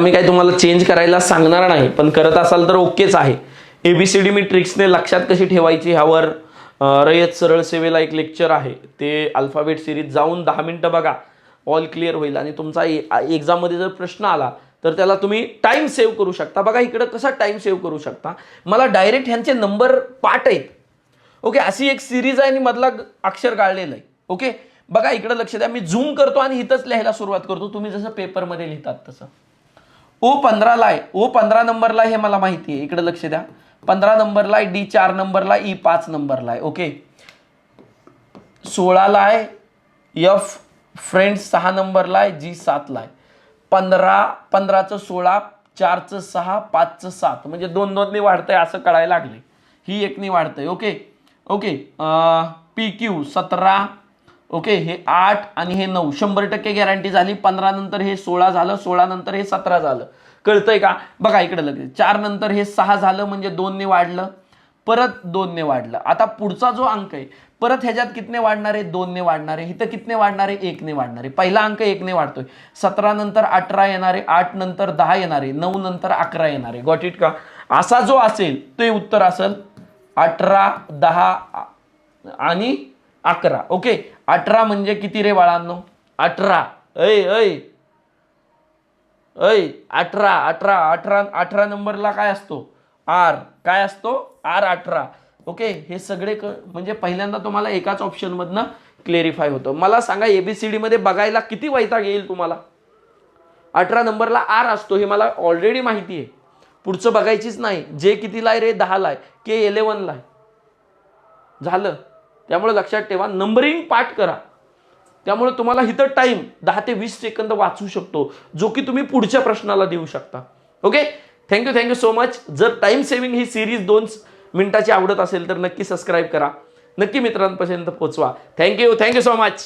मी काही तुम्हाला चेंज करायला सांगणार नाही, पण करत असाल तर ओकेच आहे. ABCD मी ट्रिक्सने लक्षात कशी ठेवायची ह्यावर रयत सरळ सेवेला एक लेक्चर आहे, ते अल्फाबेट सिरीज जाऊन 10 मिनिटं बघा, ऑल क्लिअर होईल. आणि तुमचा एक्झाममध्ये जर प्रश्न आला तर त्याला तुम्ही टाइम सेव्ह करू शकता. बघा इकडं कसा टाइम सेव्ह करू शकता, मला डायरेक्ट ह्यांचे नंबर पाठ आहेत. ओके, अशी एक सिरीज आहे आणि मधला अक्षर काढलेलं आहे. ओके, बघा इकडे लक्ष द्या, मी झूम करतो आणि इथंच लिहायला सुरुवात करतो, तुम्ही जसं पेपरमध्ये लिहितात तसं. O15ला आहे, O15 नंबरला हे मला माहिती आहे, इकडे लक्ष द्या. 15 नंबरला आहे, D 4 नंबरला, E 5 नंबरला आहे. ओके, 16ला आहे, F फ्रेंड्स 6 नंबरला आहे, G 7ला आहे. 15चं 16, 4चं 6, 5चं 7, म्हणजे 2-2 वाढतंय असं कळायला लागले. ही एकनी वाढतंय. ओके ओके, PQ 17, ओके हे 8 आणि हे 9, 100% गॅरंटी झाली. 15 नंतर हे 16 झालं, 16 नंतर हे 17 झालं. कळतंय का? बघा इकडे लगे 4 नंतर हे 6 झालं, म्हणजे 2ने वाढलं, परत 2ने वाढलं. आता पुढचा जो अंक आहे परत ह्याच्यात कितने वाढणार आहे? 2ने वाढणार आहे. इथं कितने वाढणार आहे? 1ने वाढणार आहे. पहिला अंक 1ने वाढतोय. 17 नंतर 18 येणार आहे, 8 नंतर 10 येणार आहे, 9 नंतर 11 येणार आहे. गॉट इट का? असा जो असेल ते उत्तर असेल 18, 10 आणि 11. ओके, 18 म्हणजे किती रे बाळांनो? 18. ऐ ऐ ऐ 18 18 18 18 नंबरला काय असतो? आर. काय असतो? आर 18. ओके, हे सगळे म्हणजे पहिल्यांदा तुम्हाला एकाच ऑप्शन मधनं क्लेरिफाय होतं. मला सांगा ABCD मध्ये बघायला किती वैताग येईल तुम्हाला? 18 नंबरला आर असतो हे मला ऑलरेडी माहिती आहे, पुढचं बघायचीच नाही. जे कितीला आहे रे? 10ला आहे. K 11ला आहे. झालं. त्यामुळे लक्षात ठेवा, नंबरिंग पाठ करा. त्यामुळे तुम्हाला इथं टाइम 10 ते 20 सेकंद वाचू शकतो, जो की तुम्ही पुढच्या प्रश्नाला देऊ शकता. Okay, thank you so much. जर टाइम सेव्हिंग ही सिरीज 2 मिनिटाची आवडत असेल तर नक्की सबस्क्राईब करा, नक्की मित्रांपर्यंत पोहोचवा. Thank you so much.